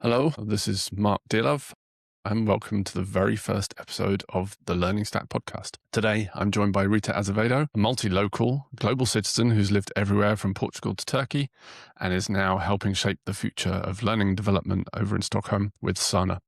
Hello, this is Mark Dearlove, and welcome to the very first episode of the Learning Stack podcast. Today, I'm joined by Rita Azevedo, a multi-local global citizen who's lived everywhere from Portugal to Turkey and is now helping shape the future of learning development over in Stockholm with Sana.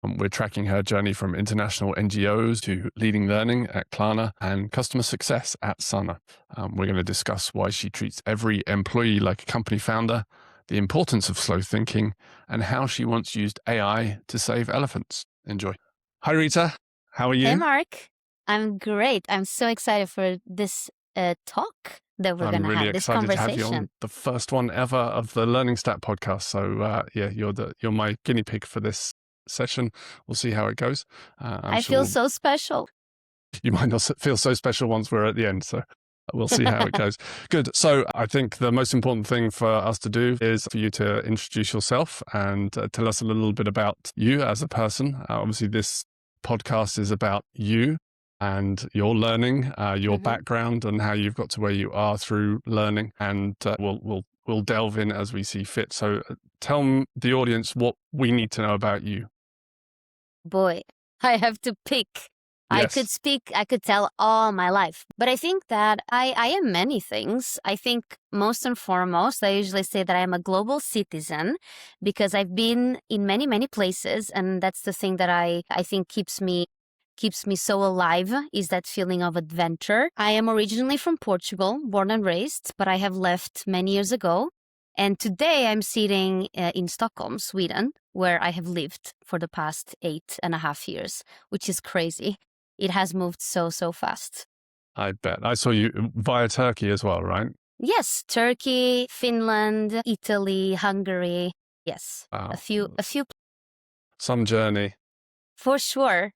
We're tracking her journey from international NGOs to leading learning at Klarna and customer success at Sana. We're going to discuss why she treats every employee like a company founder, the importance of slow thinking, and how she once used AI to save elephants. Enjoy. Hi, Rita. How are you? Hey, Mark. I'm great. I'm so excited for this talk that we're going to have, this conversation. I'm really excited to have you on the first one ever of the Learning Stack podcast. So you're my guinea pig for this session. We'll see how it goes. I feel so special. You might not feel so special once we're at the end. So we'll see how it goes. Good. So I think the most important thing for us to do is for you to introduce yourself and tell us a little bit about you as a person. Obviously, this podcast is about you and your learning, your background, and how you've got to where you are through learning. And we'll delve in as we see fit. So tell the audience what we need to know about you. Boy, I have to pick. Yes. I could tell all my life, but I think that I am many things. I think most and foremost, I usually say that I am a global citizen because I've been in many, many places. And that's the thing that I think keeps me so alive, is that feeling of adventure. I am originally from Portugal, born and raised, but I have left many years ago. And today I'm sitting in Stockholm, Sweden, where I have lived for the past 8.5 years, which is crazy. It has moved so fast. I bet. I saw you via Turkey as well, right? Yes, Turkey, Finland, Italy, Hungary. Yes, wow. a few. Some journey. For sure.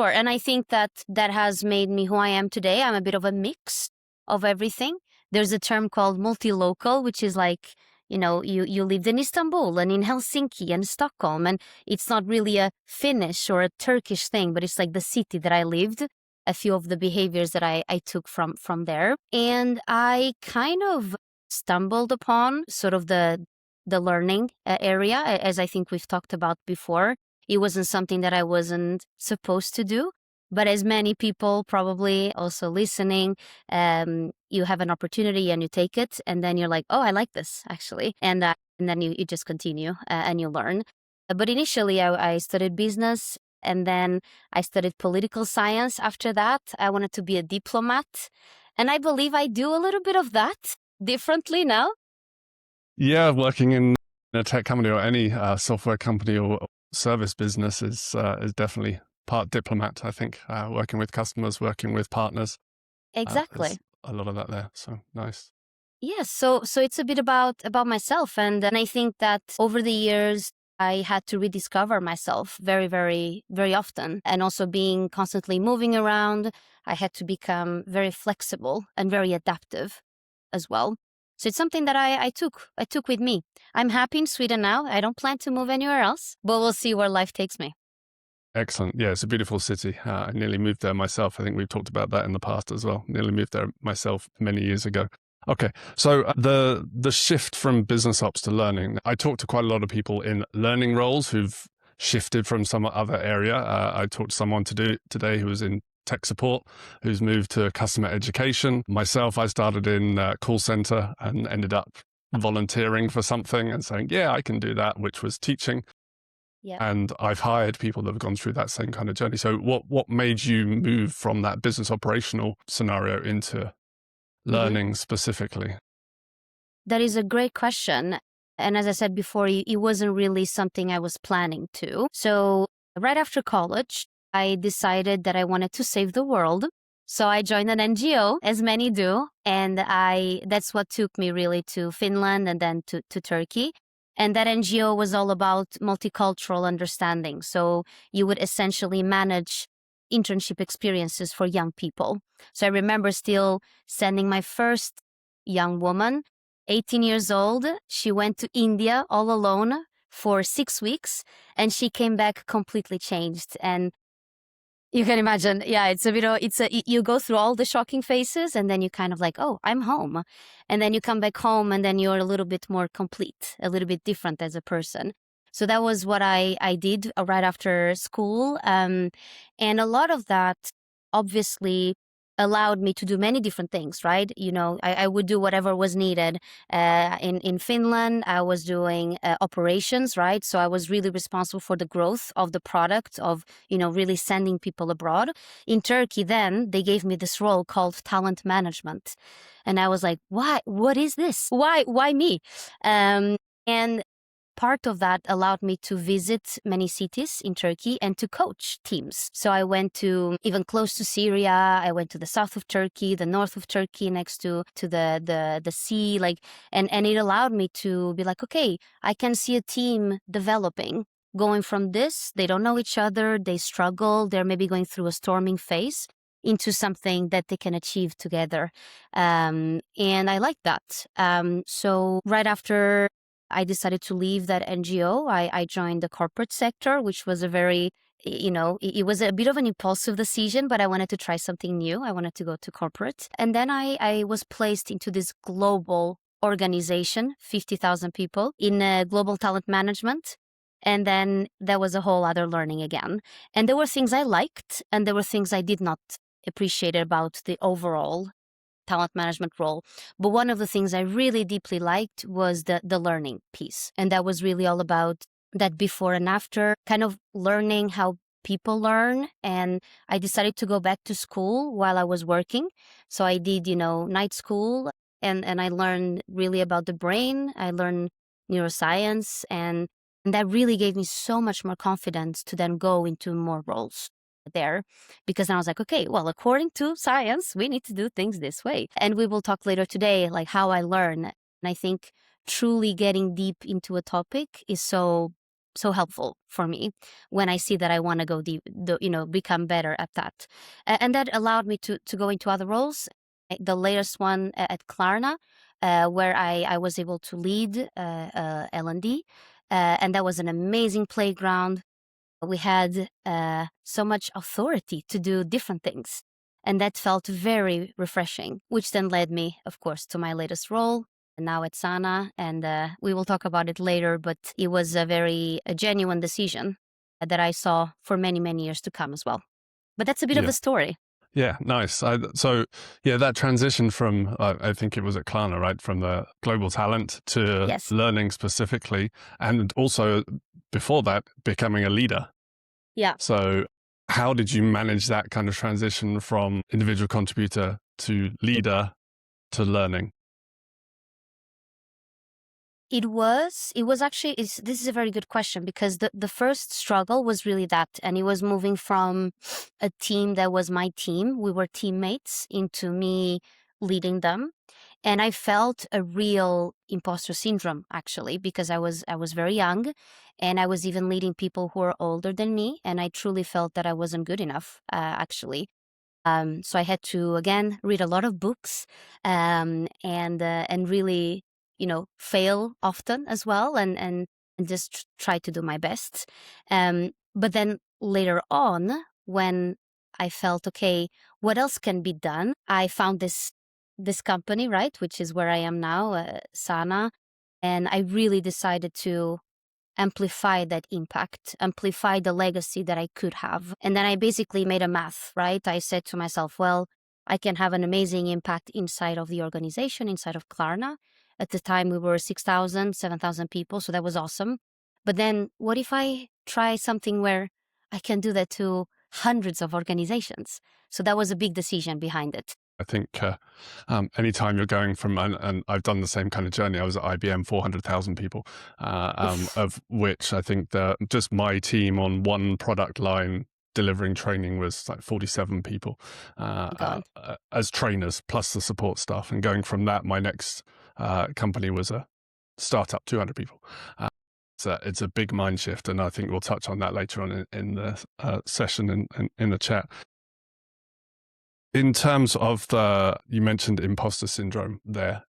And I think that has made me who I am today. I'm a bit of a mix of everything. There's a term called multi-local, which is like, you know, you lived in Istanbul and in Helsinki and Stockholm, and it's not really a Finnish or a Turkish thing, but it's like the city that I lived, a few of the behaviors that I took from there. And I kind of stumbled upon sort of the learning area, as I think we've talked about before. It wasn't something that I wasn't supposed to do. But as many people probably also listening, you have an opportunity and you take it, and then you're like, oh, I like this actually. And then you just continue and you learn. But initially I studied business, and then I studied political science after that. I wanted to be a diplomat. And I believe I do a little bit of that differently now. Yeah, working in a tech company or any software company or service business is definitely part diplomat, I think, working with customers, working with partners. Exactly. A lot of that there. So nice. Yes. So it's a bit about myself. And I think that over the years, I had to rediscover myself very, very, very often. And also being constantly moving around, I had to become very flexible and very adaptive as well. So it's something that I took with me. I'm happy in Sweden now. I don't plan to move anywhere else, but we'll see where life takes me. Excellent. Yeah, it's a beautiful city. I nearly moved there myself. I think we've talked about that in the past as well. Nearly moved there myself many years ago. Okay, so the shift from business ops to learning. I talked to quite a lot of people in learning roles who've shifted from some other area. I talked to someone today who was in tech support, who's moved to customer education. Myself, I started in call center and ended up volunteering for something and saying, yeah, I can do that, which was teaching. Yeah. And I've hired people that have gone through that same kind of journey. So what made you move from that business operational scenario into learning specifically? That is a great question. And as I said before, it wasn't really something I was planning to. So right after college, I decided that I wanted to save the world. So I joined an NGO, as many do. And that's what took me really to Finland and then to Turkey. And that NGO was all about multicultural understanding. So you would essentially manage internship experiences for young people. So I remember still sending my first young woman, 18 years old. She went to India all alone for 6 weeks, and she came back completely changed. And you can imagine, yeah, you go through all the shocking phases, and then you kind of like, oh, I'm home. And then you come back home, and then you're a little bit more complete, a little bit different as a person. So that was what I did right after school. And a lot of that obviously allowed me to do many different things, right? I would do whatever was needed. In Finland, I was doing operations, right? So I was really responsible for the growth of the product, of, really sending people abroad. In Turkey, then they gave me this role called talent management. And I was like, why? What is this? Why me? And part of that allowed me to visit many cities in Turkey and to coach teams. So I went to even close to Syria. I went to the south of Turkey, the north of Turkey, next to the sea, and it allowed me to be like, okay, I can see a team developing, going from this, they don't know each other, they struggle, they're maybe going through a storming phase, into something that they can achieve together. And I like that. So right after I decided to leave that NGO, I joined the corporate sector, which was a very, it was a bit of an impulsive decision, but I wanted to try something new. I wanted to go to corporate. And then I was placed into this global organization, 50,000 people, in global talent management. And then there was a whole other learning again. And there were things I liked, and there were things I did not appreciate about the overall talent management role. But one of the things I really deeply liked was the learning piece. And that was really all about that before and after, kind of learning how people learn. And I decided to go back to school while I was working. So I did, night school, and I learned really about the brain. I learned neuroscience, and that really gave me so much more confidence to then go into more roles there, because then I was like, okay, well, according to science, we need to do things this way. And we will talk later today, like how I learn. And I think truly getting deep into a topic is so helpful for me when I see that I want to go deep, become better at that. And that allowed me to go into other roles. The latest one at Klarna, where I was able to lead L&D. And that was an amazing playground. We had so much authority to do different things. And that felt very refreshing, which then led me, of course, to my latest role, now at Sana. And we will talk about it later, but it was a genuine decision that I saw for many, many years to come as well. But that's a bit of the story. Yeah, nice. That transition from, I think it was at Klarna, right? From the global talent to Yes. learning specifically. And also before that, becoming a leader. Yeah. So how did you manage that kind of transition from individual contributor to leader to learning? It was actually, this is a very good question, because the first struggle was really that, and it was moving from a team that was my team, we were teammates, into me leading them. And I felt a real imposter syndrome, actually, because I was very young, and I was even leading people who were older than me, and I truly felt that I wasn't good enough, actually. So I had to, again, read a lot of books, and really, fail often as well, and just try to do my best. But then later on, when I felt, okay, what else can be done? I found this company, right, which is where I am now, Sana, and I really decided to amplify that impact, amplify the legacy that I could have. And then I basically made a math, right? I said to myself, well, I can have an amazing impact inside of the organization, inside of Klarna. At the time, we were 6,000, 7,000 people, so that was awesome. But then what if I try something where I can do that to hundreds of organizations? So that was a big decision behind it. I think anytime you're going from, and I've done the same kind of journey. I was at IBM, 400,000 people, of which I think just my team on one product line delivering training was like 47 people as trainers, plus the support staff. And going from that, my next company was a startup, 200 people. It's a big mind shift, and I think we'll touch on that later on in the session in the chat. In terms of you mentioned imposter syndrome there.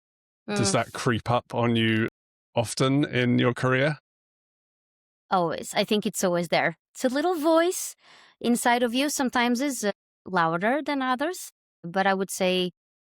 Does that creep up on you often in your career? Always. I think it's always there. It's a little voice inside of you. Sometimes is louder than others, but I would say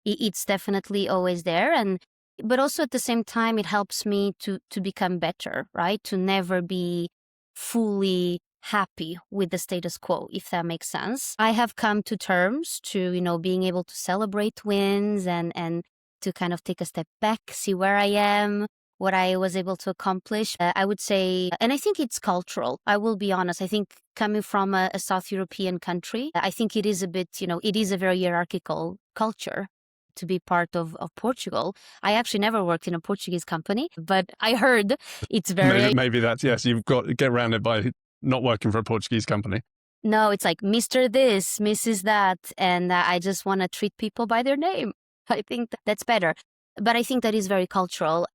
it's definitely always there. And But also at the same time, it helps me to become better, right? To never be fully happy with the status quo, if that makes sense. I have come to terms to, being able to celebrate wins and to kind of take a step back, see where I am, what I was able to accomplish. I would say, and I think it's cultural. I will be honest. I think coming from a South European country, I think it is a bit, it is a very hierarchical culture to be part of Portugal. I actually never worked in a Portuguese company, but I heard it's very... Maybe that's, yes, you've got to get around it by not working for a Portuguese company. No, it's like Mr. This, Mrs. That, and I just want to treat people by their name. I think that's better. But I think that is very cultural.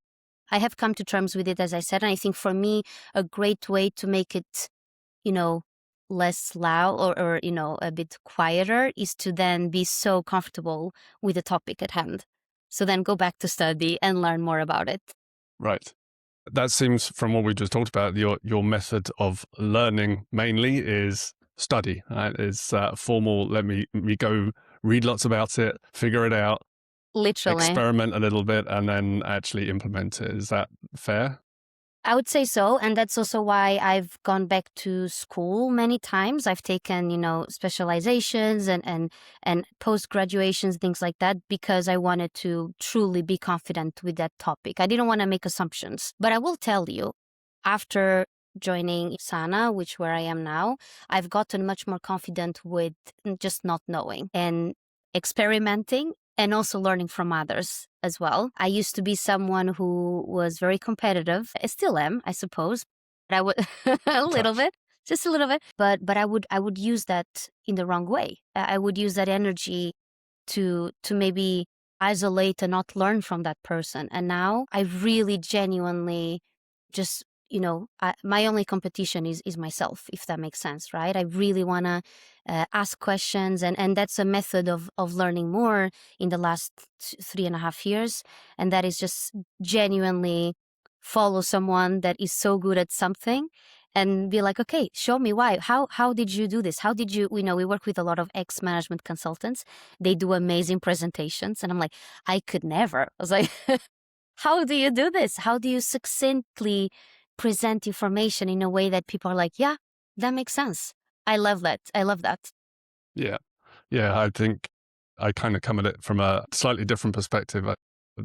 I have come to terms with it, as I said, and I think for me, a great way to make it, less loud or a bit quieter is to then be so comfortable with the topic at hand. So then go back to study and learn more about it. Right. That seems, from what we just talked about, your method of learning mainly is study. Right? Is formal. Let me go read lots about it, figure it out, Literally. experiment a little bit, and then actually implement it. Is that fair? I would say so. And that's also why I've gone back to school many times. I've taken, specializations and post-graduations, things like that, because I wanted to truly be confident with that topic. I didn't want to make assumptions. But I will tell you, after joining Sana, which where I am now, I've gotten much more confident with just not knowing and experimenting and also learning from others as well. I used to be someone who was very competitive. I still am, I suppose. But I would a little bit, just a little bit. But I would use that in the wrong way. I would use that energy to maybe isolate and not learn from that person. And now I really genuinely just my only competition is myself, if that makes sense, right? I really want to ask questions, and that's a method of learning more in the last 3.5 years, and that is just genuinely follow someone that is so good at something and be like, okay, show me why. How did you do this? How did you, we work with a lot of ex-management consultants. They do amazing presentations, and I'm like, I could never. I was like, how do you do this? How do you succinctly present information in a way that people are like, yeah, that makes sense. I love that. I love that. Yeah. Yeah. I think I kind of come at it from a slightly different perspective.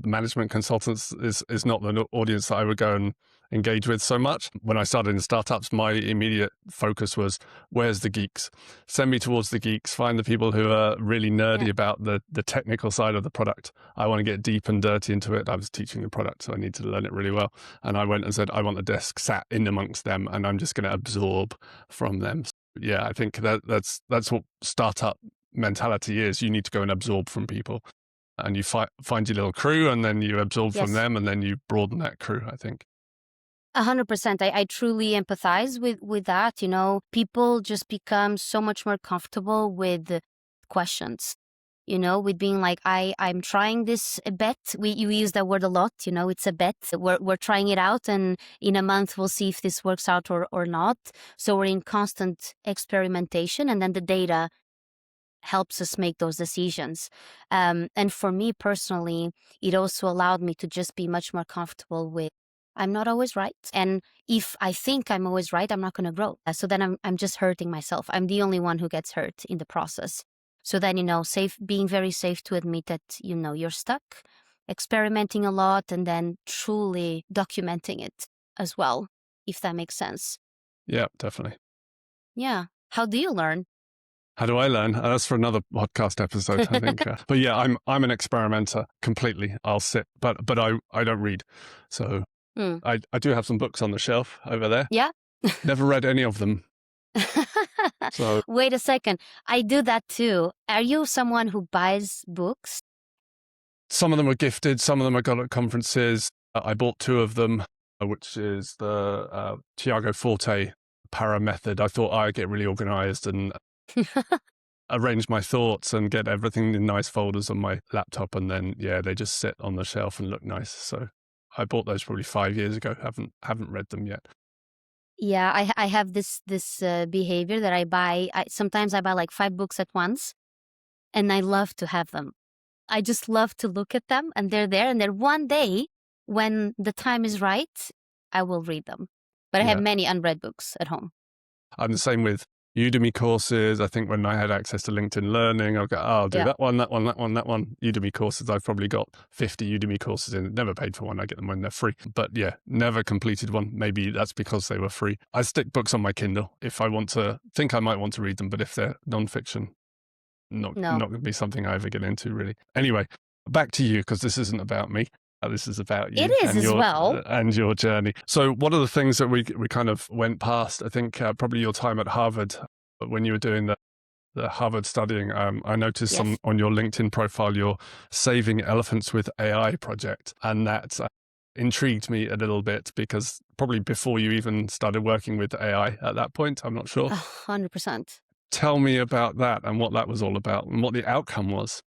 Management consultants is not the audience that I would go and engage with so much. When I started in startups, my immediate focus was, where's the geeks? Send me towards the geeks. Find the people who are really nerdy about the technical side of the product. I want to get deep and dirty into it. I was teaching the product, so I need to learn it really well. And I went and said, I want a desk sat in amongst them, and I'm just going to absorb from them. So, yeah, I think that's what startup mentality is. You need to go and absorb from people. And you find your little crew, and then you absorb from them, and then you broaden that crew, I think. 100%. I truly empathize with that. People just become so much more comfortable with questions, with being like, I'm trying this bet. You use that word a lot, it's a bet. We're trying it out, and in a month we'll see if this works out or not. So we're in constant experimentation, and then the data helps us make those decisions. And for me personally, it also allowed me to just be much more comfortable with, I'm not always right. And if I think I'm always right, I'm not going to grow. So then I'm just hurting myself. I'm the only one who gets hurt in the process. So then, being very safe to admit that, you're stuck, experimenting a lot, and then truly documenting it as well, if that makes sense. Yeah, definitely. Yeah. How do you learn? How do I learn? That's for another podcast episode, I think. But yeah, I'm an experimenter completely. I'll sit, but I don't read. So I do have some books on the shelf over there. Yeah. Never read any of them. So wait a second. I do that too. Are you someone who buys books? Some of them are gifted. Some of them I got at conferences. I bought 2 of them, which is the Tiago Forte Para Method. I thought I'd get really organized and arrange my thoughts and get everything in nice folders on my laptop, and then they just sit on the shelf and look nice. So I bought those probably 5 years ago. Haven't read them yet. Yeah, I have this behavior that I buy. Sometimes I buy like 5 books at once, and I love to have them. I just love to look at them, and they're there. And then one day, when the time is right, I will read them. But I have many unread books at home. I'm the same with Udemy courses. I think when I had access to LinkedIn Learning, I'll go, I'll do that one, that one, that one, that one. Udemy courses, I've probably got 50 Udemy courses in. Never paid for one. I get them when they're free. But yeah, never completed one. Maybe that's because they were free. I stick books on my Kindle if I think I might want to read them. But if they're nonfiction, not going to be something I ever get into, really. Anyway, back to you, because this isn't about me. This is about you. It is and as well. And your journey. So one of the things that we kind of went past, I think probably your time at Harvard, when you were doing the Harvard studying, I noticed on your LinkedIn profile, your Saving Elephants with AI project. And that intrigued me a little bit, because probably before you even started working with AI at that point, I'm not sure. 100%. Tell me about that and what that was all about and what the outcome was.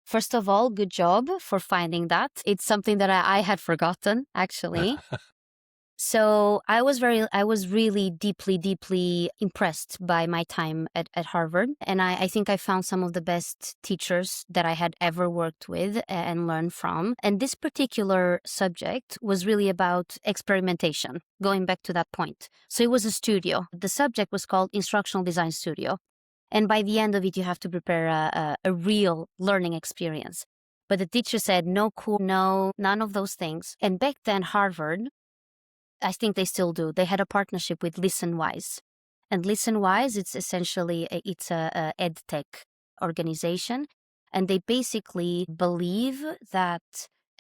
First of all, good job for finding that. It's something that I had forgotten, actually. So I was really deeply impressed by my time at Harvard. And I think I found some of the best teachers that I had ever worked with and learned from. And this particular subject was really about experimentation, going back to that point. So it was a studio. The subject was called Instructional Design Studio. And by the end of it, you have to prepare a real learning experience. But the teacher said, no cool, no, none of those things. And back then, Harvard, I think they still do, they had a partnership with ListenWise. And ListenWise, it's essentially, it's a ed tech organization. And they basically believe that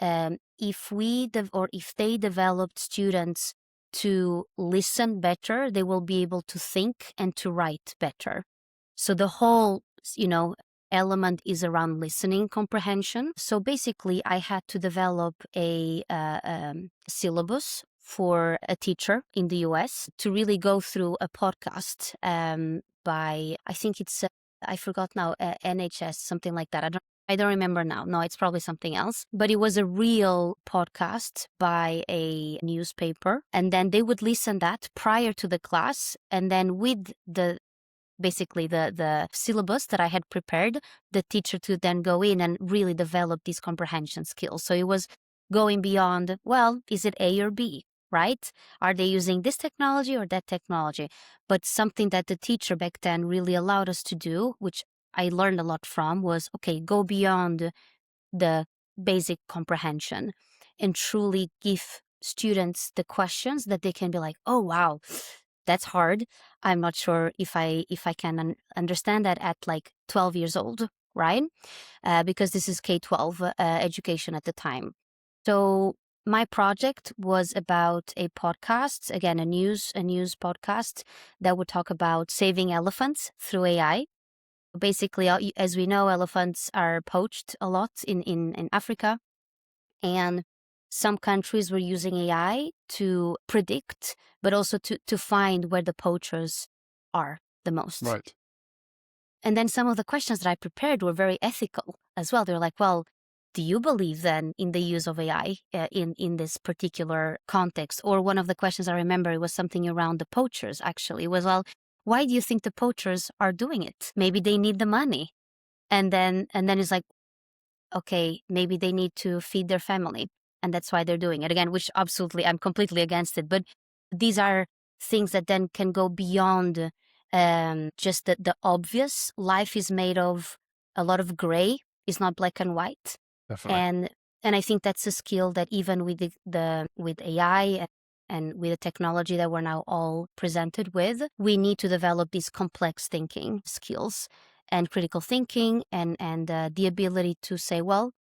if they developed students to listen better, they will be able to think and to write better. So the whole, element is around listening comprehension. So basically, I had to develop a syllabus for a teacher in the US to really go through a podcast by, I think it's, I forgot now, NHS, something like that. I don't remember now. No, it's probably something else. But it was a real podcast by a newspaper. And then they would listen that prior to the class. And then with the syllabus that I had prepared, the teacher to then go in and really develop these comprehension skills. So it was going beyond, well, is it A or B, right? Are they using this technology or that technology? But something that the teacher back then really allowed us to do, which I learned a lot from, was, okay, go beyond the basic comprehension and truly give students the questions that they can be like, oh, wow, that's hard. I'm not sure if I can understand that at like 12 years old, right? Because this is K-12 education at the time. So my project was about a podcast, again, a news podcast that would talk about saving elephants through AI. Basically, as we know, elephants are poached a lot in Africa, and some countries were using AI to predict, but also to find where the poachers are the most. Right. And then some of the questions that I prepared were very ethical as well. They're like, well, do you believe then in the use of AI in this particular context? Or one of the questions I remember, it was something around the poachers, actually. It was, well, why do you think the poachers are doing it? Maybe they need the money. And then it's like, okay, maybe they need to feed their family, and that's why they're doing it. Again, which absolutely, I'm completely against it. But these are things that then can go beyond just the obvious. Life is made of a lot of gray. It's not black and white. Definitely. And I think that's a skill that even with with AI and with the technology that we're now all presented with, we need to develop these complex thinking skills and critical thinking and the ability to say, well,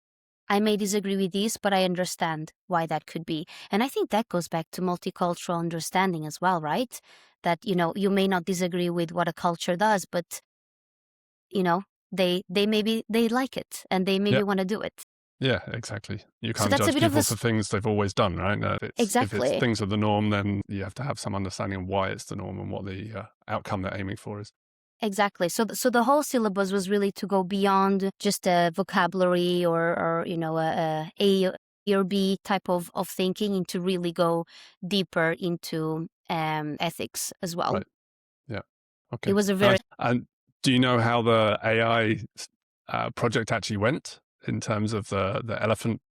I may disagree with these, but I understand why that could be. And I think that goes back to multicultural understanding as well, right? That, you may not disagree with what a culture does, but, they maybe they like it and they maybe want to do it. Yeah, exactly. You So can't that's a judge bit of people for things they've always done, right? Exactly. If things are the norm, then you have to have some understanding of why it's the norm and what the outcome they're aiming for is. Exactly. So the whole syllabus was really to go beyond just a vocabulary or a A or B type of thinking, and to really go deeper into ethics as well. Right. Yeah. Okay. It was a very And do you know how the AI project actually went? in terms of the elephant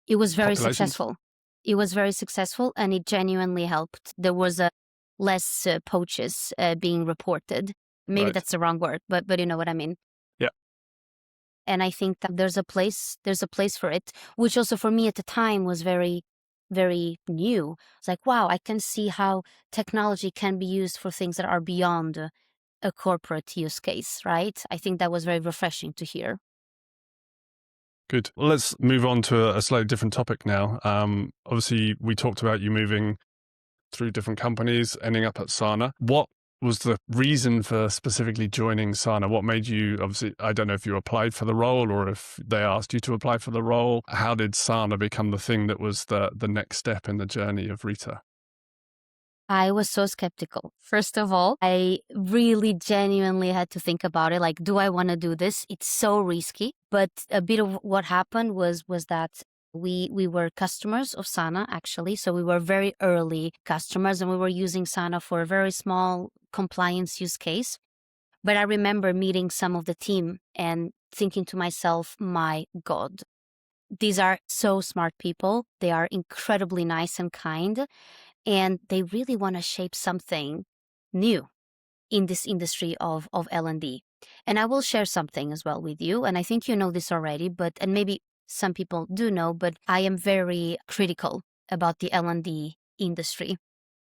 It was very populations? successful. It was very successful, and it genuinely helped. There was a less poaches being reported. Maybe Right. that's the wrong word, but you know what I mean. Yeah. And I think that there's a place for it, which also for me at the time was very, very new. It's like, wow, I can see how technology can be used for things that are beyond a corporate use case, right? I think that was very refreshing to hear. Good. Well, let's move on to a slightly different topic now. Obviously, we talked about you moving through different companies, ending up at Sana. What was the reason for specifically joining Sana? What made you, obviously, I don't know if you applied for the role or if they asked you to apply for the role. How did Sana become the thing that was the next step in the journey of Rita? I was so skeptical. First of all, I really genuinely had to think about it. Like, do I want to do this? It's so risky. But a bit of what happened was that we were customers of Sana actually. So we were very early customers and we were using Sana for a very small compliance use case. But I remember meeting some of the team and thinking to myself, my God, these are so smart people. They are incredibly nice and kind, and they really want to shape something new in this industry of L&D. And I will share something as well with you, and I think you know this already, and maybe some people do know, but I am very critical about the L&D industry.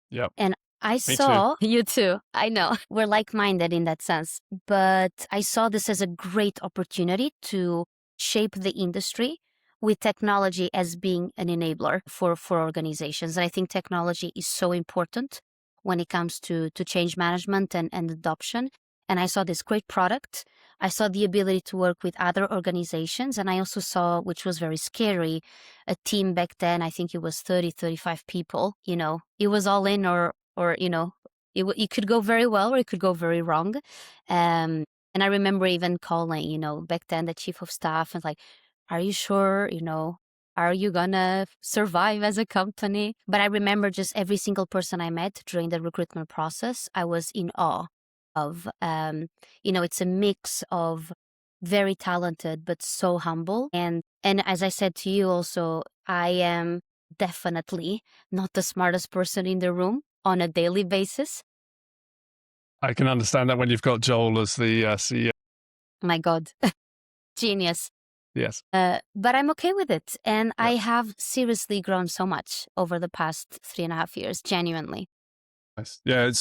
Yeah. And I Me too. saw you too. I know we're like-minded in that sense, but I saw this as a great opportunity to shape the industry with technology as being an enabler for organizations. And I think technology is so important when it comes to change management and adoption. And I saw this great product. I saw the ability to work with other organizations. And I also saw, which was very scary, a team back then. I think it was 30, 35 people. You know, it was all in or you know, it could go very well or it could go very wrong. And I remember even calling, you know, back then the chief of staff and like, are you sure, you know, are you gonna survive as a company? But I remember just every single person I met during the recruitment process, I was in awe of. You know, it's a mix of very talented but so humble. And as I said to you also, I am definitely not the smartest person in the room on a daily basis. I can understand that when you've got Joel as the CEO. My God, genius. Yes. But I'm okay with it. And Yeah. I have seriously grown so much over the past 3.5 years, genuinely. Nice. Yeah,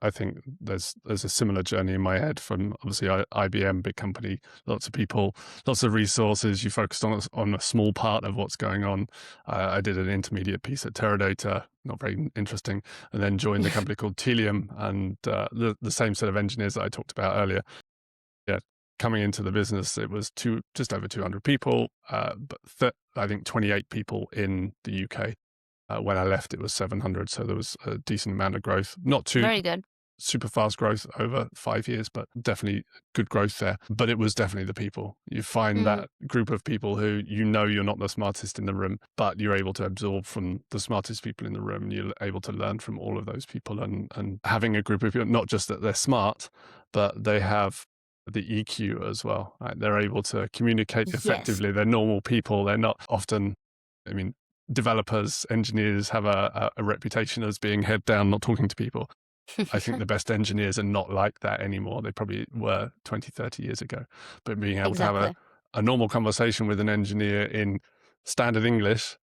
I think there's a similar journey in my head from obviously IBM, big company, lots of people, lots of resources. You focused on a small part of what's going on. I did an intermediate piece at Teradata, not very interesting, and then joined a company called Telium, and the same set of engineers that I talked about earlier. Yeah, coming into the business, it was just over 200 people, but I think 28 people in the UK. When I left, it was 700, so there was a decent amount of growth. Not too Very good. super fast growth over 5 years, but definitely good growth there. But it was definitely the people. You find that group of people who you know you're not the smartest in the room, but you're able to absorb from the smartest people in the room, and you're able to learn from all of those people. And having a group of people, not just that they're smart, but they have the EQ as well. Right? They're able to communicate Yes. effectively. They're normal people. They're not often, I mean, developers, engineers have a reputation as being head down, not talking to people. I think the best engineers are not like that anymore. They probably were 20, 30 years ago. But being able to have Exactly. a normal conversation with an engineer in standard English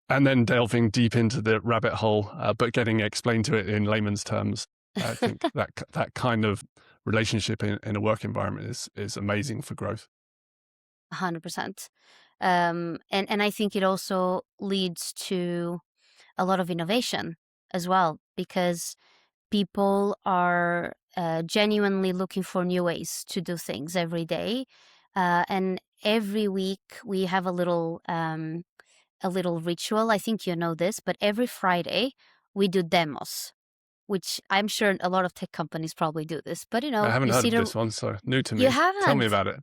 and then delving deep into the rabbit hole, but getting explained to it in layman's terms, I think that kind of relationship in a work environment is amazing for growth. 100%. And I think it also leads to a lot of innovation as well, because people are genuinely looking for new ways to do things every day. And every week we have a little ritual. I think you know this, but every Friday we do demos, which I'm sure a lot of tech companies probably do this. But you I know, haven't you heard see of this one, so new to you me. Tell me haven't. about it.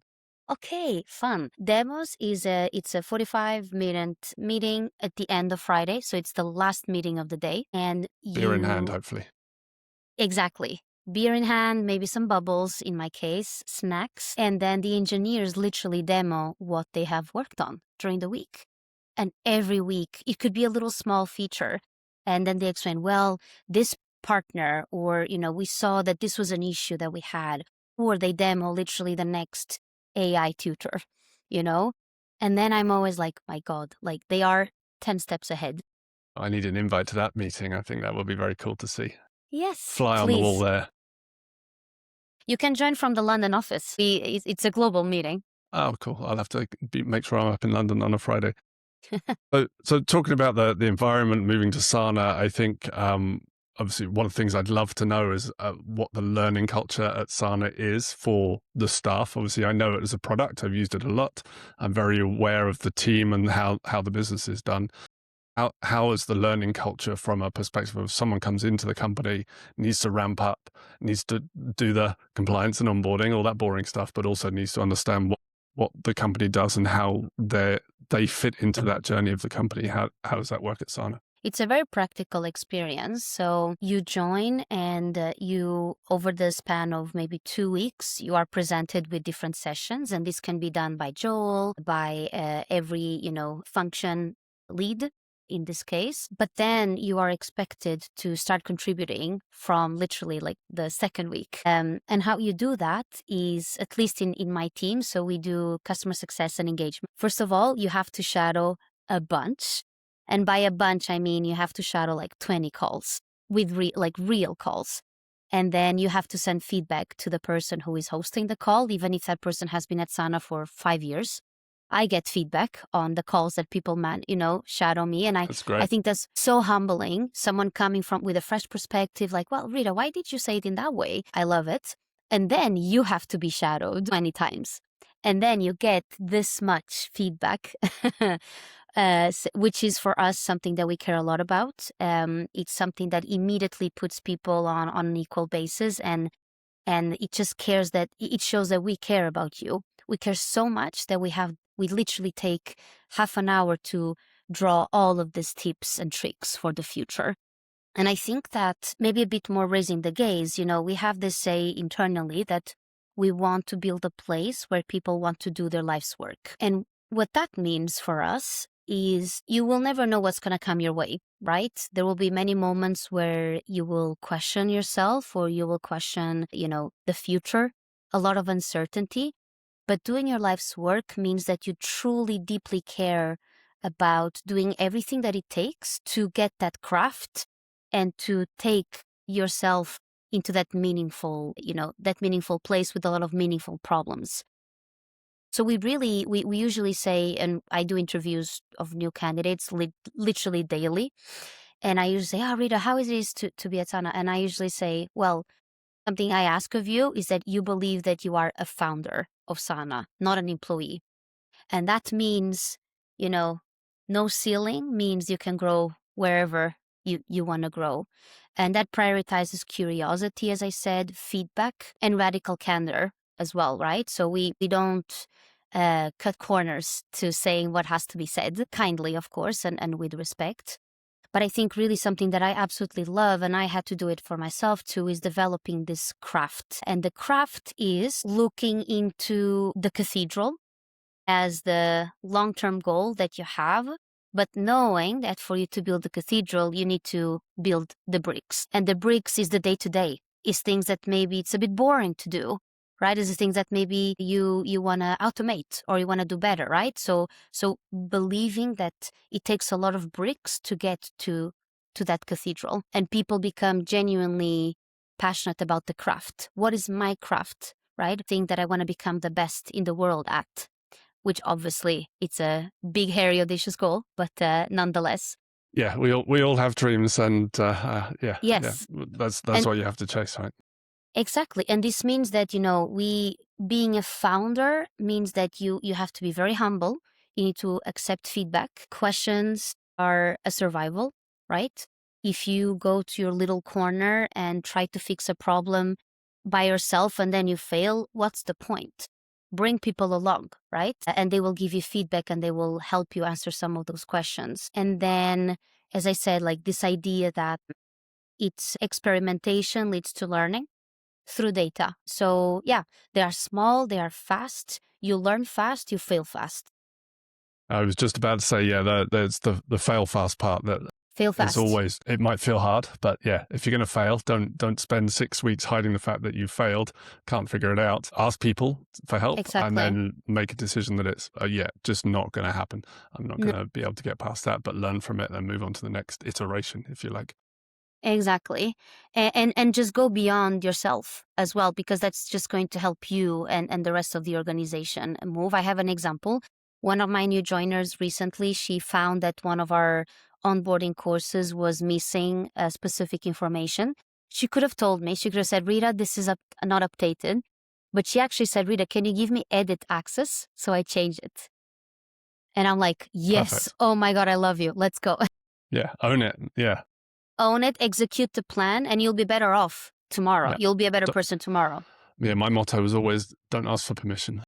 Okay, fun. Demos it's a 45-minute meeting at the end of Friday, so it's the last meeting of the day, and Beer in hand, you hopefully. exactly. beer in hand, maybe some bubbles, in my case, snacks. And then the engineers literally demo what they have worked on during the week. And every week, it could be a little small feature. And then they explain, well, this partner, or, we saw that this was an issue that we had, or they demo literally the next AI tutor, you know? And then I'm always like, my God, like they are 10 steps ahead. I need an invite to that meeting. I think that would be very cool to see. Yes, Fly on please. the wall there. You can join from the London office. It's a global meeting. Oh, cool. I'll have to make sure I'm up in London on a Friday. So talking about the environment, moving to Sana, I think obviously one of the things I'd love to know is what the learning culture at Sana is for the staff. Obviously, I know it as a product. I've used it a lot. I'm very aware of the team and how the business is done. How is the learning culture from a perspective of someone comes into the company, needs to ramp up, needs to do the compliance and onboarding, all that boring stuff, but also needs to understand what the company does and how they fit into that journey of the company. How does that work at Sana? It's a very practical experience. So you join and you, over the span of maybe 2 weeks, you are presented with different sessions. And this can be done by Joel, by every, function lead in this case. But then you are expected to start contributing from literally like the second week. And how you do that is, at least in my team, so we do customer success and engagement. First of all, you have to shadow a bunch. And by a bunch, I mean you have to shadow like 20 calls with real calls. And then you have to send feedback to the person who is hosting the call, even if that person has been at Sana for 5 years. I get feedback on the calls that people shadow me. And I think that's so humbling. Someone coming with a fresh perspective, like, well, Rita, why did you say it in that way? I love it. And then you have to be shadowed 20 times. And then you get this much feedback, which is for us something that we care a lot about. It's something that immediately puts people on an equal basis. And it just it shows that we care about you. We care so much that we literally take half an hour to draw all of these tips and tricks for the future. And I think that maybe a bit more raising the gaze, we have this say internally that we want to build a place where people want to do their life's work. And what that means for us is you will never know what's going to come your way, right? There will be many moments where you will question yourself or you will question, the future, a lot of uncertainty. But doing your life's work means that you truly deeply care about doing everything that it takes to get that craft and to take yourself into that meaningful place with a lot of meaningful problems. So we usually say, and I do interviews of new candidates literally daily. And I usually say, Rita, how is it to be at Sana? And I usually say, well, something I ask of you is that you believe that you are a founder of Sana, not an employee. And that means, no ceiling means you can grow wherever you want to grow. And that prioritizes curiosity, as I said, feedback, and radical candor as well, right? So we don't cut corners to saying what has to be said, kindly, of course, and with respect. But I think really something that I absolutely love, and I had to do it for myself too, is developing this craft. And the craft is looking into the cathedral as the long-term goal that you have, but knowing that for you to build the cathedral, you need to build the bricks. And the bricks is the day-to-day, is things that maybe it's a bit boring to do, right? Is the things that maybe you want to automate or you want to do better, right? So believing that it takes a lot of bricks to get to that cathedral, and people become genuinely passionate about the craft. What is my craft, right? Thing that I want to become the best in the world at, which obviously it's a big, hairy, audacious goal, but nonetheless. Yeah, we all have dreams, and Yes. yeah, that's what you have to chase, right? Exactly. And this means that, being a founder means that you have to be very humble. You need to accept feedback. Questions are a survival, right? If you go to your little corner and try to fix a problem by yourself and then you fail, what's the point? Bring people along, right? And they will give you feedback and they will help you answer some of those questions. And then, as I said, like this idea that it's experimentation leads to learning. through data. So yeah, they are small, they are fast, you learn fast, you fail fast. I was just about to say, yeah, there's the fail fast part that Fail it's fast. always, it might feel hard, but yeah, if you're going to fail, don't spend 6 weeks hiding the fact that you failed, can't figure it out. Ask people for help and Exactly. then make a decision that it's, just not going to happen. I'm not No, going to be able to get past that, but learn from it and move on to the next iteration, if you like. exactly. And just go beyond yourself as well, because that's just going to help you and the rest of the organization move. I have an example. One of my new joiners recently, she found that one of our onboarding courses was missing specific information. She could have told me, she could have said, Rita, this is not updated. But she actually said, Rita, can you give me edit access? So I changed it. And I'm like, yes, Perfect. oh my God, I love you. Let's go. Yeah, own it. Yeah. Own it, execute the plan, and you'll be better off tomorrow. Yeah. You'll be a better person tomorrow. Yeah, my motto was always don't ask for permission.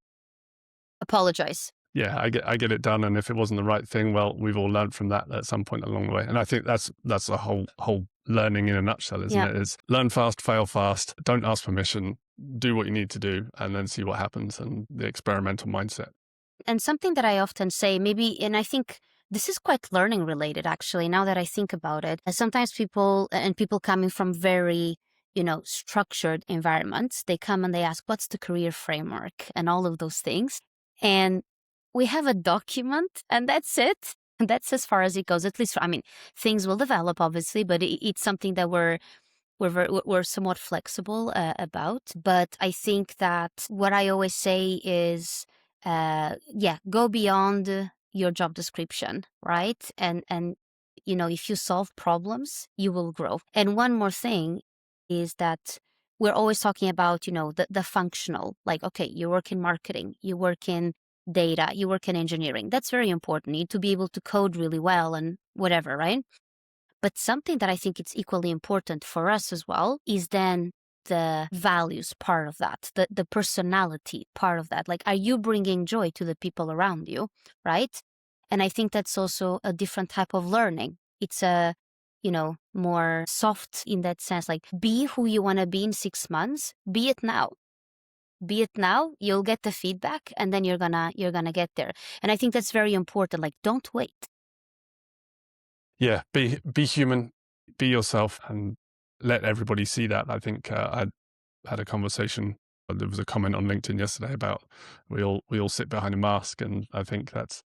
Apologize. Yeah, I get it done, and if it wasn't the right thing, well, we've all learned from that at some point along the way. And I think that's the whole learning in a nutshell, isn't Yeah. it? Is learn fast, fail fast, don't ask permission, do what you need to do, and then see what happens, and the experimental mindset. And something that I often say, maybe, and I think this is quite learning related, actually, now that I think about it. Sometimes people coming from very, structured environments, they come and they ask, what's the career framework and all of those things. And we have a document and that's it. And that's as far as it goes, at least, things will develop, obviously, but it's something that we're somewhat flexible about. But I think that what I always say is, go beyond your job description, right? And if you solve problems, you will grow. And one more thing is that we're always talking about, the functional, like, okay, you work in marketing, you work in data, you work in engineering. That's very important. You need to be able to code really well and whatever, right? But something that I think it's equally important for us as well is then the values part of that, the personality part of that. Like, are you bringing joy to the people around you, right? And I think that's also a different type of learning. It's a, more soft in that sense. Like, be who you want to be in 6 months. Be it now. Be it now. You'll get the feedback, and then you're gonna get there. And I think that's very important. Like, don't wait. Yeah, be human, be yourself, and let everybody see that. I think I had a conversation. There was a comment on LinkedIn yesterday about we all sit behind a mask, and I think that's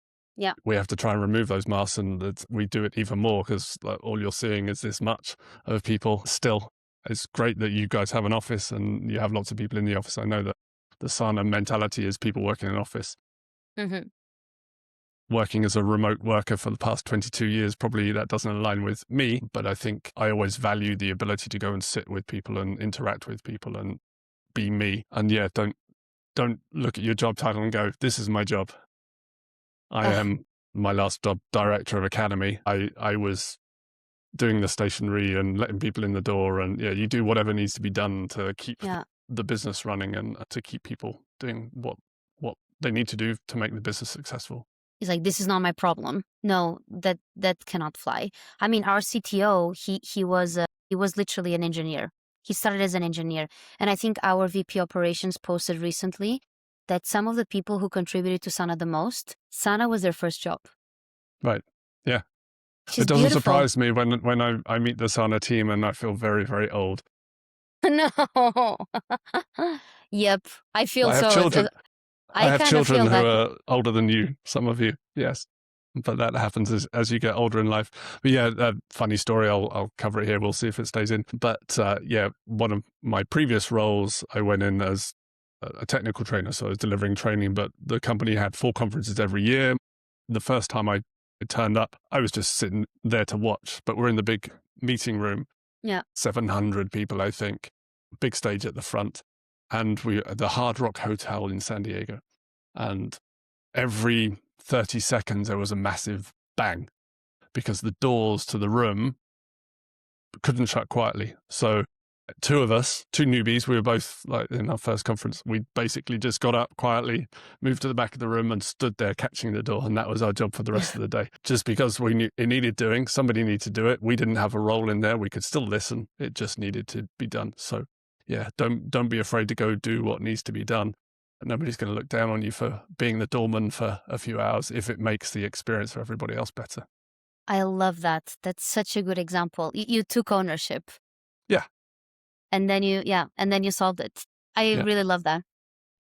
we have to try and remove those masks, and we do it even more because all you're seeing is this much of people still. It's great that you guys have an office and you have lots of people in the office. I know that the Sana mentality is people working in an office. Mm-hmm. Working as a remote worker for the past 22 years, probably that doesn't align with me, but I think I always value the ability to go and sit with people and interact with people and be me. And yeah, don't look at your job title and go, this is my job. I am my last job, director of academy. I was doing the stationery and letting people in the door, and yeah, you do whatever needs to be done to keep the business running and to keep people doing what they need to do to make the business successful. He's like, this is not my problem. No, that cannot fly. I mean, our CTO, he was literally an engineer. He started as an engineer. And I think our VP operations posted recently that some of the people who contributed to Sana the most, Sana was their first job. Right. Yeah. She's it doesn't beautiful. surprise me when I meet the Sana team and I feel very, very old. No. Yep. I feel I have so. children. I have kind of children feel who that. are older than you, some of you, yes. But that happens as you get older in life. But yeah, a funny story, I'll cover it here. We'll see if it stays in. But one of my previous roles, I went in as a technical trainer. So I was delivering training, but the company had 4 conferences every year. The first time I turned up, I was just sitting there to watch, but we're in the big meeting room. Yeah. 700 people, I think, big stage at the front. And we at the Hard Rock Hotel in San Diego. And every 30 seconds, there was a massive bang because the doors to the room couldn't shut quietly. So 2 of us, 2 newbies, we were both like in our first conference. We basically just got up quietly, moved to the back of the room and stood there catching the door. And that was our job for the rest of the day. Just because we knew it needed doing, somebody needed to do it. We didn't have a role in there. We could still listen. It just needed to be done. So Yeah, don't be afraid to go do what needs to be done. Nobody's going to look down on you for being the doorman for a few hours if it makes the experience for everybody else better. I love that. That's such a good example. You took ownership. Yeah. And then you solved it. I Yeah. really love that.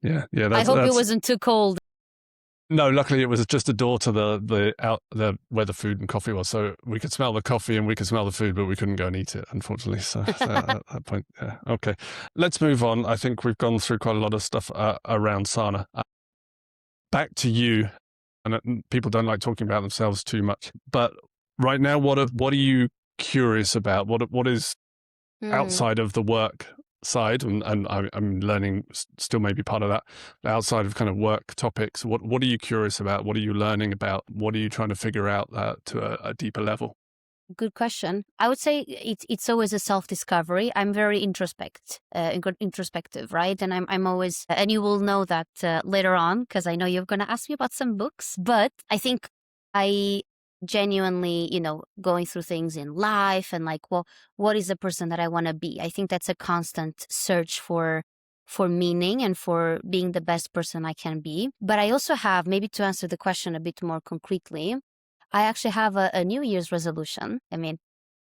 Yeah. I hope it That's wasn't too cold. no. Luckily, it was just a door to the where the food and coffee was, so we could smell the coffee and we could smell the food, but we couldn't go and eat it, unfortunately. So at that point, yeah. Okay, let's move on. I think we've gone through quite a lot of stuff around Sana. Back to you. And people don't like talking about themselves too much, but right now, what are you curious about? What is outside of the work side, and I'm learning still maybe part of that, outside of kind of work topics, what are you curious about? What are you learning about? What are you trying to figure out to a deeper level? Good question. I would say it's always a self-discovery. I'm very introspective, right? And I'm always, and you will know that later on, because I know you're going to ask me about some books, but I think I genuinely, going through things in life and like, well, what is the person that I want to be? I think that's a constant search for meaning and for being the best person I can be. But I also have, maybe to answer the question a bit more concretely, I actually have a New Year's resolution. I mean,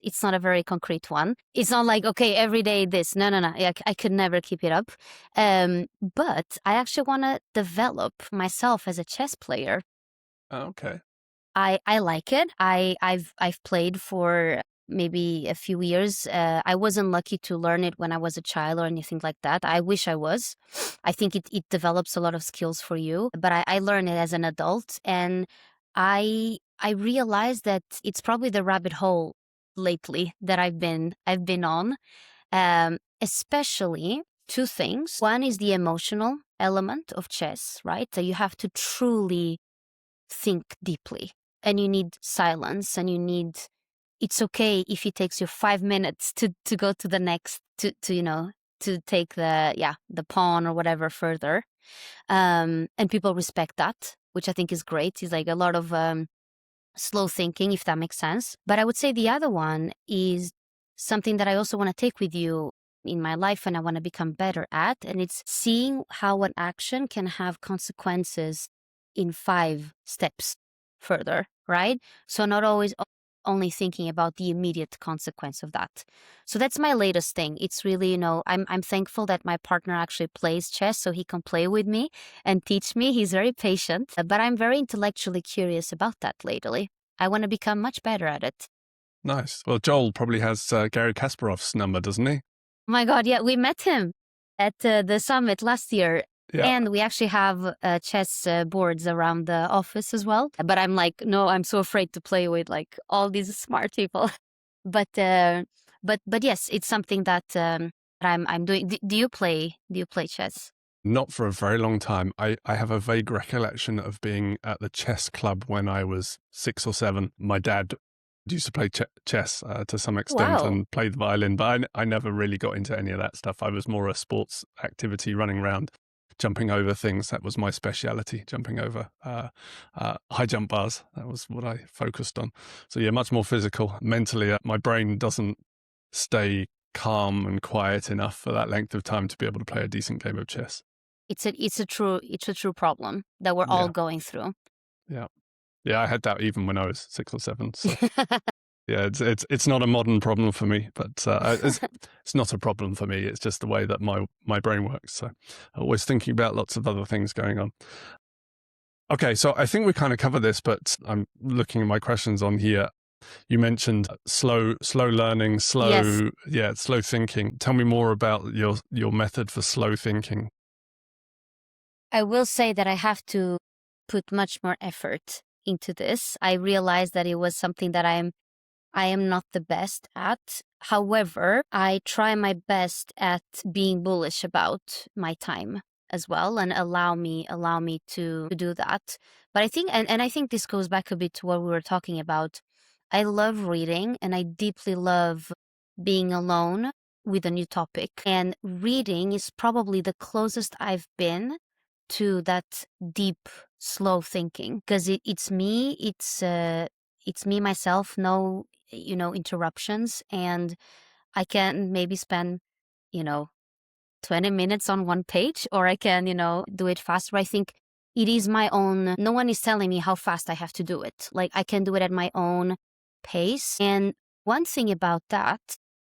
it's not a very concrete one. It's not like, okay, every day this. No. I could never keep it up. But I actually want to develop myself as a chess player. Okay. I like it. I've played for maybe a few years. I wasn't lucky to learn it when I was a child or anything like that. I wish I was. I think it develops a lot of skills for you. But I learned it as an adult, and I realized that it's probably the rabbit hole lately that I've been on. Especially two things. One is the emotional element of chess, right? So you have to truly think deeply, and you need silence, and it's okay if it takes you 5 minutes to go to the next, to take the pawn or whatever further. And people respect that, which I think is great. It's like a lot of slow thinking, if that makes sense. But I would say the other one is something that I also want to take with you in my life and I want to become better at. And it's seeing how an action can have consequences in 5 steps further, right? So not always only thinking about the immediate consequence of that. So that's my latest thing. It's really, I'm thankful that my partner actually plays chess so he can play with me and teach me. He's very patient, but I'm very intellectually curious about that lately. I want to become much better at it. Nice. Well, Joel probably has Gary Kasparov's number, doesn't he? Oh my God, yeah, we met him at the summit last year. Yeah. And we actually have chess boards around the office as well. But I'm like, no, I'm so afraid to play with like all these smart people. but yes, it's something that I'm doing. Do you play chess? Not for a very long time. I have a vague recollection of being at the chess club when I was 6 or 7. My dad used to play chess to some extent and play the violin, but I never really got into any of that stuff. I was more a sports activity, running around, jumping over things. That was my speciality, jumping over high jump bars. That was what I focused on. So yeah, much more physical. Mentally, my brain doesn't stay calm and quiet enough for that length of time to be able to play a decent game of chess. It's a true problem that we're all going through. Yeah. Yeah, I had that even when I was 6 or 7. So yeah, it's not a modern problem for me, but it's not a problem for me. It's just the way that my brain works. So I'm always thinking about lots of other things going on. Okay, so I think we kind of covered this, but I'm looking at my questions on here. You mentioned slow learning, slow thinking. Tell me more about your method for slow thinking. I will say that I have to put much more effort into this. I realized that it was something that I am not the best at. However, I try my best at being bullish about my time as well and allow me to do that. But I think and I think this goes back a bit to what we were talking about. I love reading and I deeply love being alone with a new topic. And reading is probably the closest I've been to that deep, slow thinking because it's me, myself, no, interruptions. And I can maybe spend, 20 minutes on one page, or I can, do it faster. I think it is my own, no one is telling me how fast I have to do it. Like I can do it at my own pace. And one thing about that,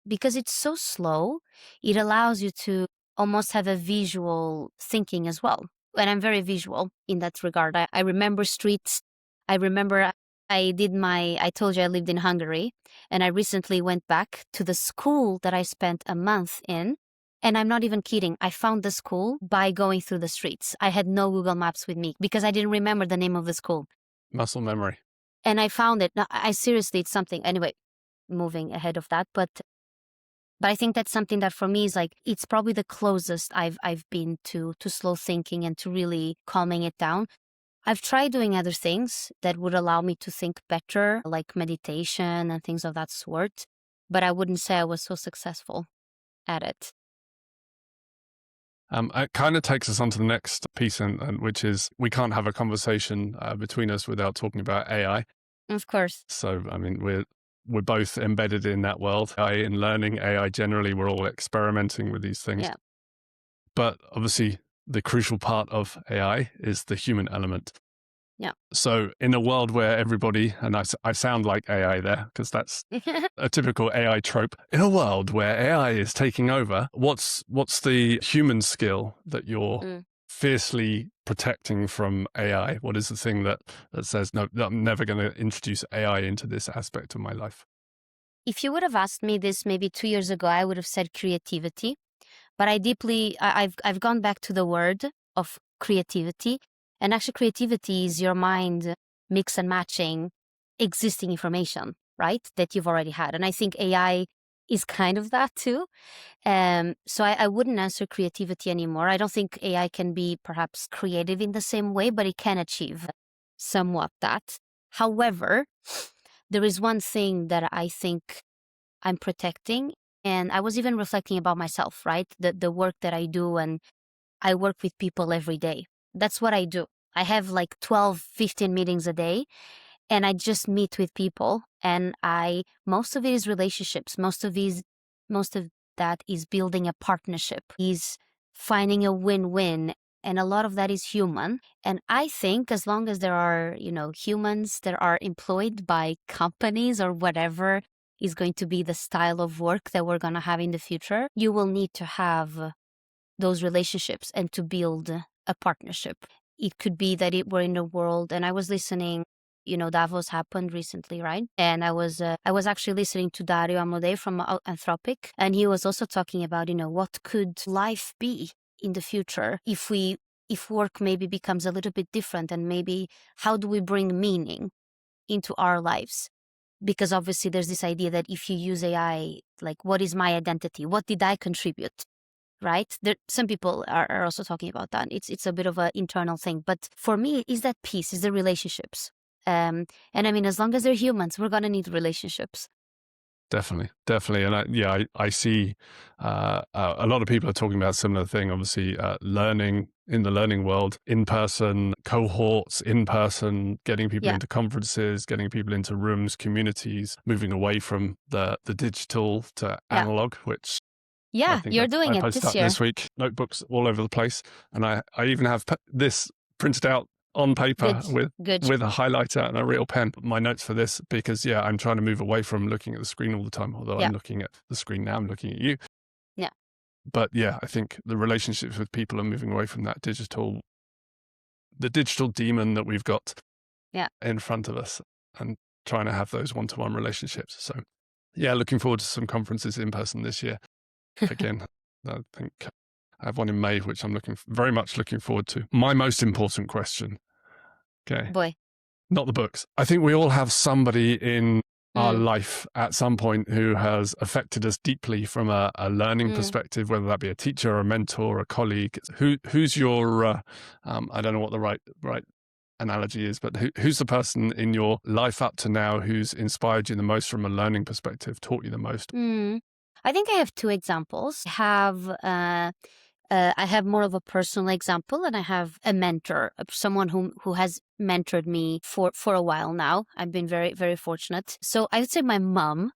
because it's so slow, it allows you to almost have a visual thinking as well. And I'm very visual in that regard. I remember streets. I remember I told you I lived in Hungary, and I recently went back to the school that I spent a month in. And I'm not even kidding. I found the school by going through the streets. I had no Google Maps with me because I didn't remember the name of the school. Muscle memory. And I found it. No, I seriously, it's something. Anyway, moving ahead of that. But I think that's something that for me is like, it's probably the closest I've been to slow thinking and to really calming it down. I've tried doing other things that would allow me to think better, like meditation and things of that sort. But I wouldn't say I was so successful at it. It kind of takes us on to the next piece, and which is we can't have a conversation between us without talking about AI. Of course. So, I mean, we're both embedded in that world. AI in learning, AI generally, we're all experimenting with these things. Yeah. But obviously, the crucial part of AI is the human element. Yeah. So in a world where everybody, and I sound like AI there because that's a typical AI trope. In a world where AI is taking over, what's the human skill that you're fiercely protecting from AI? What is the thing that says, no, I'm never going to introduce AI into this aspect of my life? If you would have asked me this maybe 2 years ago, I would have said creativity. But I've gone back to the word of creativity. And actually creativity is your mind mix and matching existing information, right? That you've already had. And I think AI is kind of that too. So I wouldn't answer creativity anymore. I don't think AI can be perhaps creative in the same way, but it can achieve somewhat that. However, there is one thing that I think I'm protecting, and I was even reflecting about myself, right? The work that I do, and I work with people every day. That's what I do. I have like 12, 15 meetings a day, and I just meet with people, and most of it is relationships. Most of that is building a partnership, is finding a win-win. And a lot of that is human. And I think as long as there are, humans that are employed by companies or whatever is going to be the style of work that we're going to have in the future, you will need to have those relationships and to build a partnership. It could be that we're in a world, and I was listening, Davos happened recently, right? And I was actually listening to Dario Amodei from Anthropic, and he was also talking about, what could life be in the future if work maybe becomes a little bit different, and maybe how do we bring meaning into our lives? Because obviously there's this idea that if you use AI, like, what is my identity? What did I contribute? Right? Some people are also talking about that. It's a bit of an internal thing. But for me, is that piece, is the relationships. And I mean, as long as they're humans, we're going to need relationships. Definitely. And I see a lot of people are talking about a similar thing. Obviously, learning in the learning world, in-person cohorts, in-person, getting people into conferences, getting people into rooms, communities, moving away from the digital to analog, which you're doing it this year. This week, notebooks all over the place. And I even have this printed out on paper with a highlighter and a real pen, my notes for this, because I'm trying to move away from looking at the screen all the time, although I'm looking at the screen now, I'm looking at you. Yeah. But I think the relationships with people are moving away from that the digital demon that we've got in front of us, and trying to have those one-to-one relationships. So looking forward to some conferences in person this year. Again, I think I have one in May, which I'm very much looking forward to. My most important question. Okay. Boy. Not the books. I think we all have somebody in our life at some point who has affected us deeply from a learning perspective, whether that be a teacher, a mentor, a colleague. Who's your, I don't know what the right analogy is, but who's the person in your life up to now who's inspired you the most from a learning perspective, taught you the most? I think I have two examples. I have more of a personal example, and I have a mentor, someone who has mentored me for a while now. I've been very, very fortunate. So I would say my mom.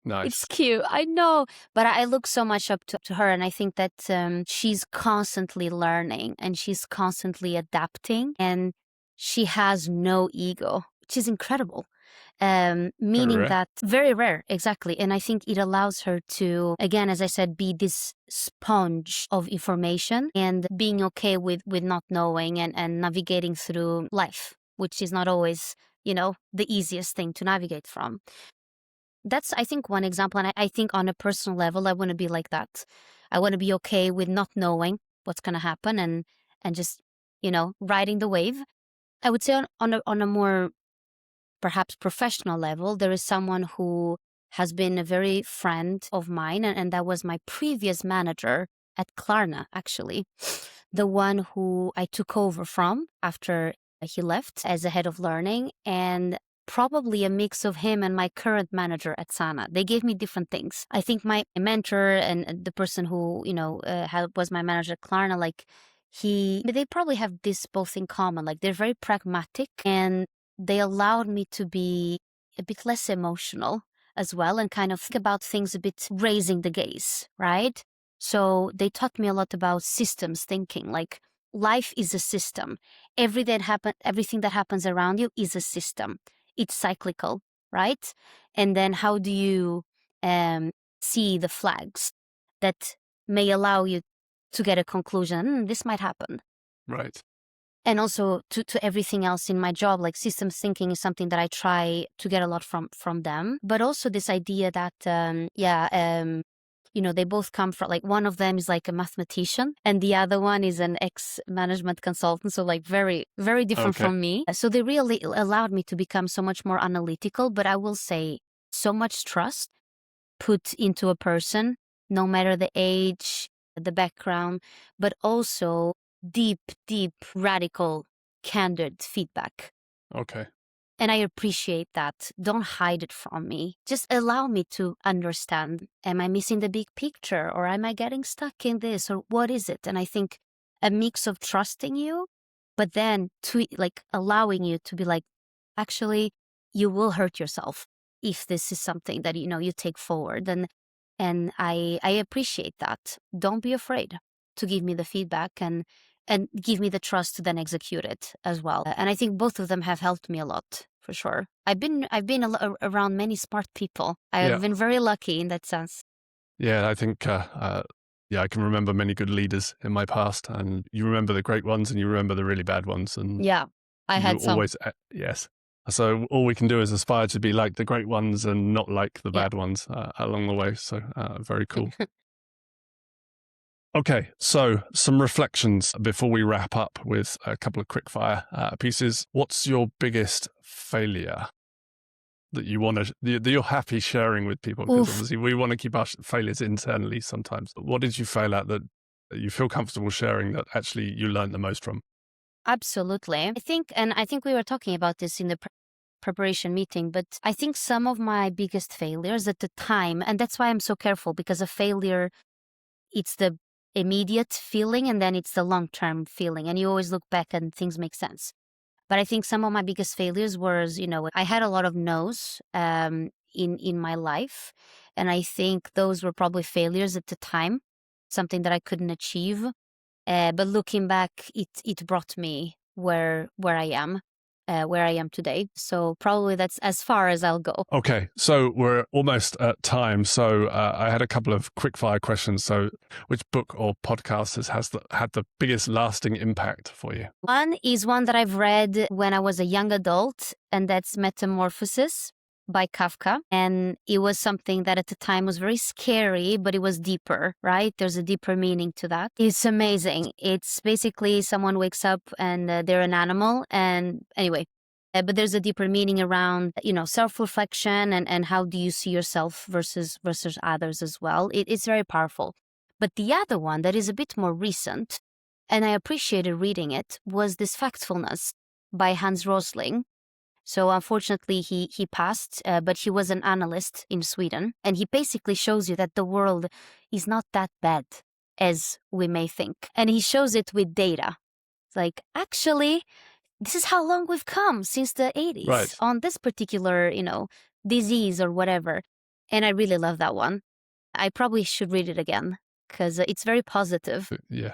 Nice. It's cute. I know. But I look so much up to her. And I think that she's constantly learning and she's constantly adapting. And she has no ego, which is incredible. Meaning that very rare, exactly. And I think it allows her to, again, as I said, be this sponge of information and being okay with not knowing and navigating through life, which is not always, the easiest thing to navigate from. That's, I think, one example. And I think on a personal level, I want to be like that. I want to be okay with not knowing what's going to happen and just, riding the wave. I would say on a more perhaps professional level, there is someone who has been a very friend of mine, and that was my previous manager at Klarna, actually, the one who I took over from after he left as a head of learning, and probably a mix of him and my current manager at Sana. They gave me different things. I think my mentor and the person who, was my manager at Klarna, they probably have this both in common. Like, they're very pragmatic and they allowed me to be a bit less emotional as well and kind of think about things a bit raising the gaze, right? So they taught me a lot about systems thinking, like life is a system. Everything that happens around you is a system. It's cyclical, right? And then how do you see the flags that may allow you to get a conclusion? This might happen. Right. And also to everything else in my job, like systems thinking is something that I try to get a lot from them. But also this idea that, they both come from, like, one of them is like a mathematician and the other one is an ex-management consultant. So like very, very different from me. So they really allowed me to become so much more analytical, but I will say so much trust put into a person, no matter the age, the background, but also deep, radical, candid feedback. Okay. And I appreciate that. Don't hide it from me. Just allow me to understand. Am I missing the big picture, or am I getting stuck in this, or what is it? And I think a mix of trusting you, but then allowing you to be like, actually, you will hurt yourself if this is something that, you take forward. And I appreciate that. Don't be afraid to give me the feedback and give me the trust to then execute it as well. And I think both of them have helped me a lot, for sure. I've been around many smart people. I've been very lucky in that sense. Yeah, I think, I can remember many good leaders in my past, and you remember the great ones and you remember the really bad ones. And yeah, I had some. Always, yes. So all we can do is aspire to be like the great ones and not like the bad ones along the way. So very cool. Okay, so some reflections before we wrap up with a couple of quickfire pieces. What's your biggest failure that you're happy sharing with people? Because obviously we want to keep our failures internally sometimes. What did you fail at that you feel comfortable sharing that actually you learned the most from? Absolutely. I think we were talking about this in the preparation meeting, but I think some of my biggest failures at the time, and that's why I'm so careful, because a failure, it's the immediate feeling and then it's the long-term feeling, and you always look back and things make sense. But I think some of my biggest failures was, I had a lot of no's in my life, and I think those were probably failures at the time, something that I couldn't achieve. But looking back, it brought me where I am. Where I am today. So probably that's as far as I'll go. Okay, so we're almost at time. So I had a couple of quickfire questions. So which book or podcast has had the biggest lasting impact for you? One is one that I've read when I was a young adult, and that's Metamorphosis by Kafka. And it was something that at the time was very scary, but it was deeper, right? There's a deeper meaning to that. It's amazing. It's basically someone wakes up and they're an animal. And anyway, but there's a deeper meaning around, self-reflection and how do you see yourself versus others as well. It's very powerful. But the other one that is a bit more recent, and I appreciated reading it, was this Factfulness by Hans Rosling. So unfortunately, he passed, but he was an analyst in Sweden. And he basically shows you that the world is not that bad as we may think. And he shows it with data. It's like, actually, this is how long we've come since the 80s on this particular, disease or whatever. And I really love that one. I probably should read it again because it's very positive. Yeah.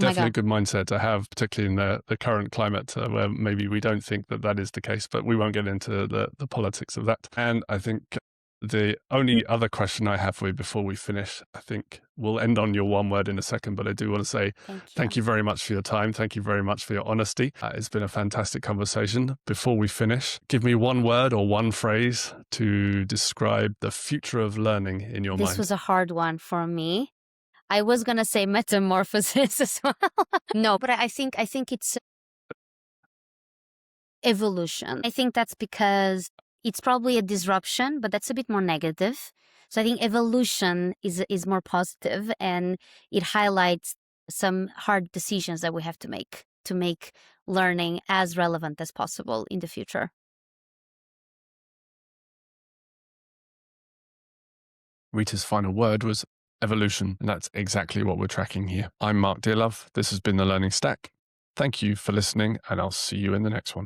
Oh my Definitely a God. good mindset to have, particularly in the current climate where maybe we don't think that that is the case, but we won't get into the politics of that. And I think the only other question I have for you before we finish, I think we'll end on your one word in a second, but I do want to say thank you very much for your time. Thank you very much for your honesty. It's been a fantastic conversation. Before we finish, give me one word or one phrase to describe the future of learning in your mind. This was a hard one for me. I was going to say metamorphosis as well. No, but I think it's evolution. I think that's because it's probably a disruption, but that's a bit more negative. So I think evolution is more positive, and it highlights some hard decisions that we have to make learning as relevant as possible in the future. Rita's final word was evolution, and that's exactly what we're tracking here. I'm Mark Dearlove. This has been The Learning Stack. Thank you for listening, and I'll see you in the next one.